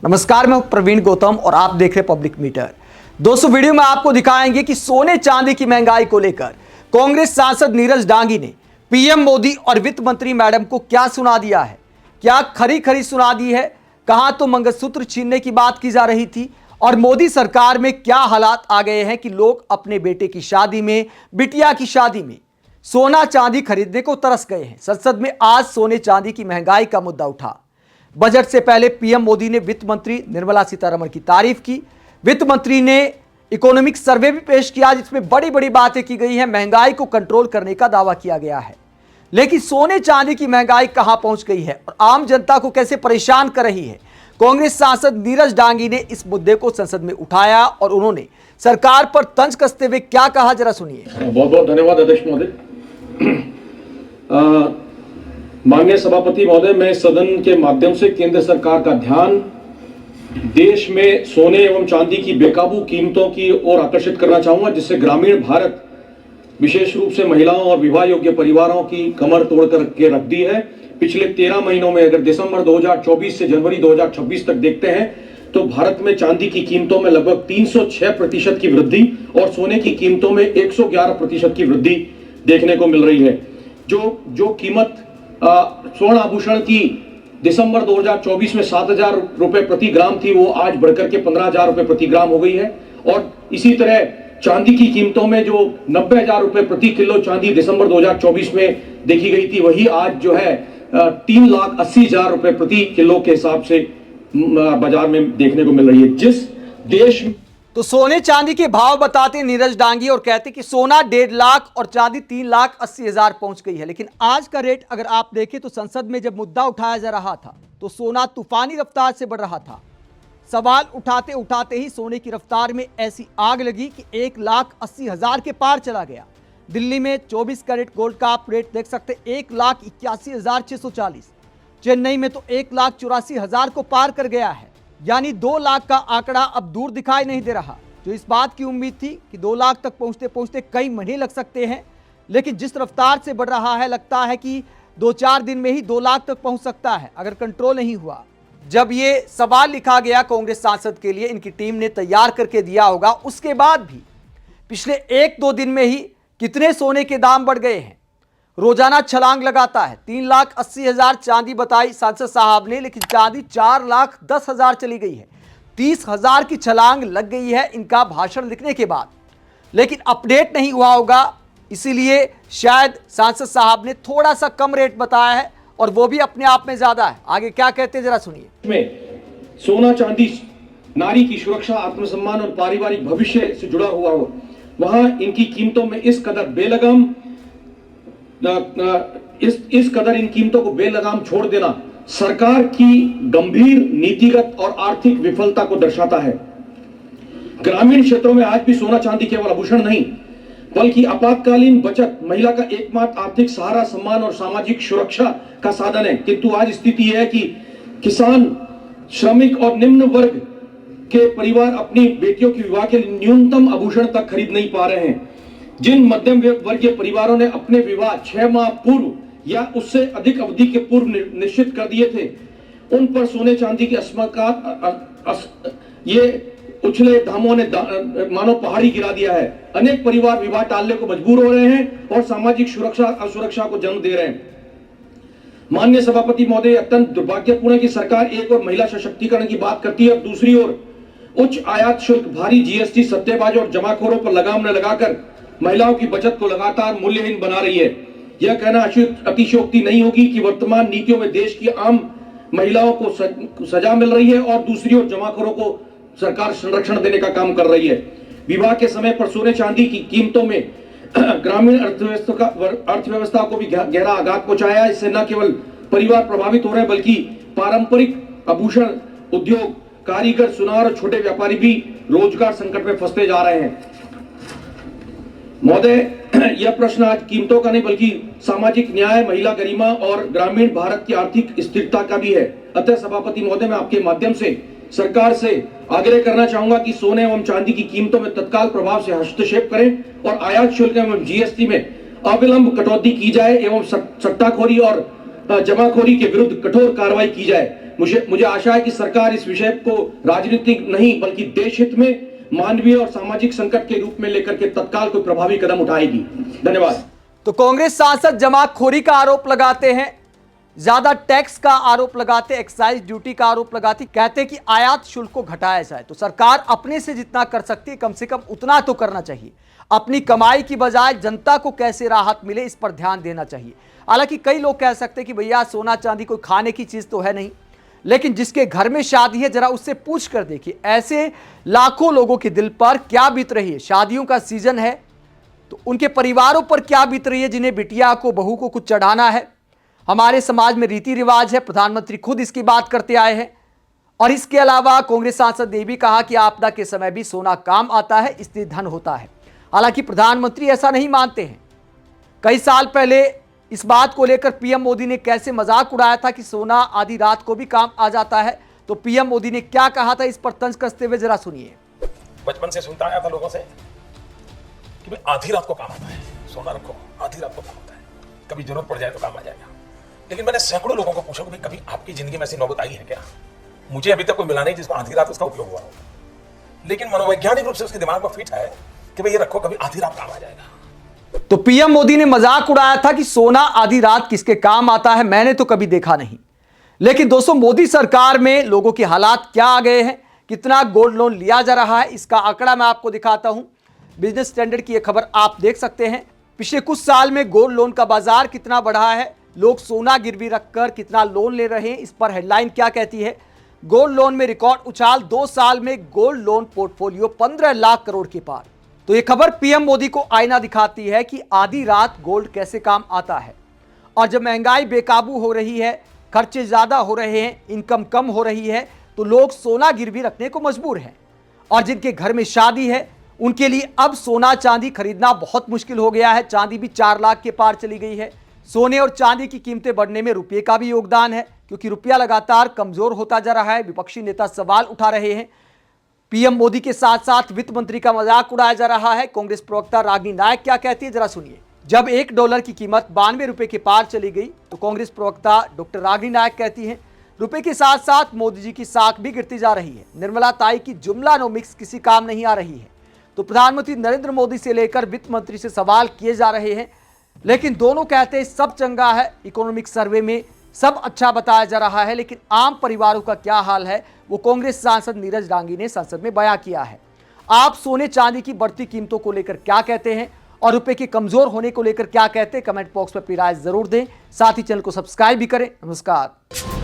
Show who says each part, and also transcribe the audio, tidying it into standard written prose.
Speaker 1: नमस्कार, मैं प्रवीण गौतम और आप देख रहे हैं पब्लिक मीटर। दोस्तों, वीडियो में आपको दिखाएंगे कि सोने चांदी की महंगाई को लेकर कांग्रेस सांसद नीरज डांगी ने पीएम मोदी और वित्त मंत्री मैडम को क्या सुना दिया है। क्या खरी खरी सुना दी है। कहां तो मंगलसूत्र छीनने की बात की जा रही थी और मोदी सरकार में क्या हालात आ गए हैं कि लोग अपने बेटे की शादी में, बिटिया की शादी में सोना चांदी खरीदने को तरस गए हैं। संसद में आज सोने चांदी की महंगाई का मुद्दा उठा। बजट से पहले पीएम मोदी ने वित्त मंत्री निर्मला सीतारमण की तारीफ की। वित्त मंत्री ने इकोनॉमिक सर्वे भी पेश किया जिसमें बड़ी बड़ी बातें की गई हैं। महंगाई को कंट्रोल करने का दावा किया गया है, लेकिन सोने चांदी की महंगाई कहां पहुंच गई है और आम जनता को कैसे परेशान कर रही है। कांग्रेस सांसद नीरज डांगी ने इस मुद्दे को संसद में उठाया और उन्होंने सरकार पर तंज कसते हुए क्या कहा, जरा सुनिए।
Speaker 2: बहुत बहुत धन्यवाद अध्यक्ष महोदय। माननीय सभापति महोदय, मैं सदन के माध्यम से केंद्र सरकार का ध्यान देश में सोने एवं चांदी की बेकाबू कीमतों की ओर आकर्षित करना चाहूंगा, जिससे ग्रामीण भारत विशेष रूप से महिलाओं और विवाह योग्य परिवारों की कमर तोड़कर के रख दी है। पिछले 13 महीनों में अगर दिसंबर 2024 से जनवरी 2026 तक देखते हैं तो भारत में चांदी की कीमतों में लगभग 306% की वृद्धि और सोने की कीमतों में 111% की वृद्धि देखने को मिल रही है। जो कीमत स्वर्ण आभूषण की दिसंबर 2024 में 7,000 रुपए प्रति ग्राम थी, वो आज बढ़कर के 15,000 रुपए प्रति ग्राम हो गई है। और इसी तरह चांदी की कीमतों में जो 90,000 रुपए प्रति किलो चांदी दिसंबर 2024 में देखी गई थी, वही आज जो है 3,80,000 रुपए प्रति किलो के हिसाब से बाजार में देखने को मिल रही है। जिस देश
Speaker 1: तो सोने चांदी के भाव बताते नीरज डांगी और कहते कि सोना 1.5 लाख और चांदी 3,80,000 पहुंच गई है। लेकिन आज का रेट अगर आप देखें तो संसद में जब मुद्दा उठाया जा रहा था तो सोना तूफानी रफ्तार से बढ़ रहा था। सवाल उठाते उठाते ही सोने की रफ्तार में ऐसी आग लगी कि 1,80,000 के पार चला गया। दिल्ली में 24 कैरेट गोल्ड का आप रेट देख सकते 1,81,640। चेन्नई में तो 1,84,000 को पार कर गया है, यानी 2 लाख का आंकड़ा अब दूर दिखाई नहीं दे रहा। जो इस बात की उम्मीद थी कि 2 लाख तक पहुंचते पहुंचते कई महीने लग सकते हैं, लेकिन जिस रफ्तार से बढ़ रहा है लगता है कि 2-4 दिन में ही 2 लाख तक पहुंच सकता है अगर कंट्रोल नहीं हुआ। जब ये सवाल लिखा गया कांग्रेस सांसद के लिए, इनकी टीम ने तैयार करके दिया होगा, उसके बाद भी पिछले 1-2 दिन में ही कितने सोने के दाम बढ़ गए हैं। रोजाना छलांग लगाता है। 3,80,000 चांदी बताई सांसद साहब ने, लेकिन चांदी 4,10,000 चली गई है। 30,000 की छलांग लग गई है इनका भाषण लिखने के बाद, लेकिन अपडेट नहीं हुआ होगा, इसीलिए शायद सांसद साहब ने थोड़ा सा कम रेट बताया है और वो भी अपने आप में ज्यादा है। आगे क्या कहते हैं जरा सुनिए।
Speaker 2: में सोना चांदी नारी की सुरक्षा, आत्मसम्मान और पारिवारिक भविष्य से जुड़ा हुआ हो, वहां इनकी कीमतों में इस कदर बेलगाम इस कदर इन कीमतों को बेलगाम छोड़ देना सरकार की गंभीर नीतिगत और आर्थिक विफलता को दर्शाता है। ग्रामीण क्षेत्रों में आज भी सोना चांदी केवल आभूषण नहीं बल्कि आपातकालीन बचत, महिला का एकमात्र आर्थिक सहारा, सम्मान और सामाजिक सुरक्षा का साधन है। किंतु आज स्थिति यह है कि किसान, श्रमिक और निम्न वर्ग के परिवार अपनी बेटियों के विवाह के लिए न्यूनतम आभूषण तक खरीद नहीं पा रहे हैं। जिन मध्यम वर्गीय परिवारों ने अपने विवाह 6 माह पूर्व या उससे अधिक अवधि के पूर्व निश्चित कर दिए थे, उन पर सोने चांदी के ये उछले दामों ने मानो पहाड़ी गिरा दिया है। अनेक परिवार विवाह टालने को मजबूर हो रहे हैं और सामाजिक असुरक्षा को जन्म दे रहे हैं। माननीय सभापति महोदय, अत्यंत दुर्भाग्यपूर्ण है कि सरकार एक और महिला सशक्तिकरण की बात करती है और दूसरी ओर उच्च आयात शुल्क, भारी जीएसटी, सट्टेबाजों और जमाखोरों पर लगाम न लगाकर महिलाओं की बचत को लगातार मूल्यहीन बना रही है। यह कहना अतिशयोक्ति नहीं होगी कि वर्तमान नीतियों में देश की आम महिलाओं को सजा मिल रही है और दूसरी ओर जमाखोरों को सरकार संरक्षण देने का काम कर रही है। विवाह के समय पर सोने चांदी की कीमतों में ग्रामीण अर्थव्यवस्था को भी गहरा आघात पहुंचाया है। इससे न केवल परिवार प्रभावित हो रहे हैं बल्कि पारंपरिक आभूषण उद्योग, कारीगर, सुनार और छोटे व्यापारी भी रोजगार संकट में फंसते जा रहे हैं। महोदय, यह प्रश्न आज कीमतों का नहीं बल्कि सामाजिक न्याय, महिला गरिमा और ग्रामीण भारत की आर्थिक स्थिरता का भी है। अतः सभापति महोदय, मैं आपके माध्यम से सरकार से आग्रह करना चाहूंगा कि सोने एवं चांदी की कीमतों में तत्काल प्रभाव से हस्तक्षेप करें और आयात शुल्क एवं जीएसटी में अविलंब कटौती की जाए एवं सट्टाखोरी और जमाखोरी के विरुद्ध कठोर कार्रवाई की जाए। मुझे आशा है कि सरकार इस विषय को राजनीतिक नहीं बल्कि देश हित में मानवीय और सामाजिक संकट के रूप में लेकर के तत्काल कोई प्रभावी कदम उठाएगी। धन्यवाद।
Speaker 1: तो कांग्रेस सांसद जमाखोरी का आरोप लगाते हैं, ज्यादा टैक्स का आरोप लगाते, एक्साइज ड्यूटी का आरोप लगाते, कहते हैं कि आयात शुल्क को घटाया जाए। तो सरकार अपने से जितना कर सकती है कम से कम उतना तो करना चाहिए। अपनी कमाई की बजाय जनता को कैसे राहत मिले इस पर ध्यान देना चाहिए। हालांकि कई लोग कह सकते हैं कि भैया सोना चांदी कोई खाने की चीज तो है नहीं, लेकिन जिसके घर में शादी है जरा उससे पूछ कर देखिए ऐसे लाखों लोगों के दिल पर क्या बीत रही है। शादियों का सीजन है तो उनके परिवारों पर क्या बीत रही है जिन्हें बिटिया को बहू को कुछ चढ़ाना है। हमारे समाज में रीति रिवाज है, प्रधानमंत्री खुद इसकी बात करते आए हैं। और इसके अलावा कांग्रेस सांसद ने भी कहा कि आपदा के समय भी सोना काम आता है, इसलिए धन होता है। हालांकि प्रधानमंत्री ऐसा नहीं मानते हैं। कई साल पहले इस बात को लेकर पीएम मोदी ने कैसे मजाक उड़ाया था कि सोना आधी रात को भी काम आ जाता है। तो पीएम मोदी ने क्या कहा था इस पर तंज कसते हुए जरा सुनिए।
Speaker 3: बचपन से सुनता आया था लोगों से कि भाई आधी रात को काम आता है, सोना रखो आधी रात को काम आता है, कभी जरूरत पड़ जाए तो काम आ जाएगा। लेकिन मैंने सैकड़ों लोगों को पूछा कि कभी आपकी जिंदगी में ऐसी नौबत आई है क्या? मुझे अभी तक कोई मिला नहीं जिसको आधी रात उसका उपयोग हुआ हो। लेकिन मनोवैज्ञानिक रूप से उसके दिमाग में फिट है कि भाई ये रखो कभी आधी रात काम आ जाएगा।
Speaker 1: तो पीएम मोदी ने मजाक उड़ाया था कि सोना आधी रात किसके काम आता है, मैंने तो कभी देखा नहीं। लेकिन दोस्तों मोदी सरकार में लोगों के हालात क्या आ गए हैं, कितना गोल्ड लोन लिया जा रहा है, इसका आंकड़ा मैं आपको दिखाता हूं। बिजनेस स्टैंडर्ड की यह खबर आप देख सकते हैं। पिछले कुछ साल में गोल्ड लोन का बाजार कितना बढ़ा है, लोग सोना गिरवी रखकर कितना लोन ले रहे हैं, इस पर हेडलाइन क्या कहती है। गोल्ड लोन में रिकॉर्ड उछाल, 2 साल में gold loan portfolio 15 lakh crore के पार। तो यह खबर पीएम मोदी को आईना दिखाती है कि आधी रात गोल्ड कैसे काम आता है। और जब महंगाई बेकाबू हो रही है, खर्चे ज्यादा हो रहे हैं, इनकम कम हो रही है, तो लोग सोना गिरवी रखने को मजबूर हैं। और जिनके घर में शादी है उनके लिए अब सोना चांदी खरीदना बहुत मुश्किल हो गया है। चांदी भी 4 लाख के पार चली गई है। सोने और चांदी की कीमतें बढ़ने में रुपये का भी योगदान है, क्योंकि रुपया लगातार कमजोर होता जा रहा है। विपक्षी नेता सवाल उठा रहे हैं। पीएम मोदी के साथ साथ वित्त मंत्री का मजाक उड़ाया जा रहा है। कांग्रेस प्रवक्ता रागिनी नायक क्या कहती है जरा सुनिए। जब $1 की कीमत 92 रुपए के पार चली गई तो कांग्रेस प्रवक्ता डॉक्टर रागिनी नायक कहती है रुपए के साथ साथ मोदी जी की साख भी गिरती जा रही है। निर्मला ताई की जुमला नो मिक्स किसी काम नहीं आ रही है। तो प्रधानमंत्री नरेंद्र मोदी से लेकर वित्त मंत्री से सवाल किए जा रहे हैं, लेकिन दोनों कहते हैं सब चंगा है। इकोनॉमिक सर्वे में सब अच्छा बताया जा रहा है, लेकिन आम परिवारों का क्या हाल है वो कांग्रेस सांसद नीरज डांगी ने संसद में बयां किया है। आप सोने चांदी की बढ़ती कीमतों को लेकर क्या कहते हैं और रुपए के कमजोर होने को लेकर क्या कहते हैं, कमेंट बॉक्स में अपनी राय जरूर दें। साथ ही चैनल को सब्सक्राइब भी करें। नमस्कार।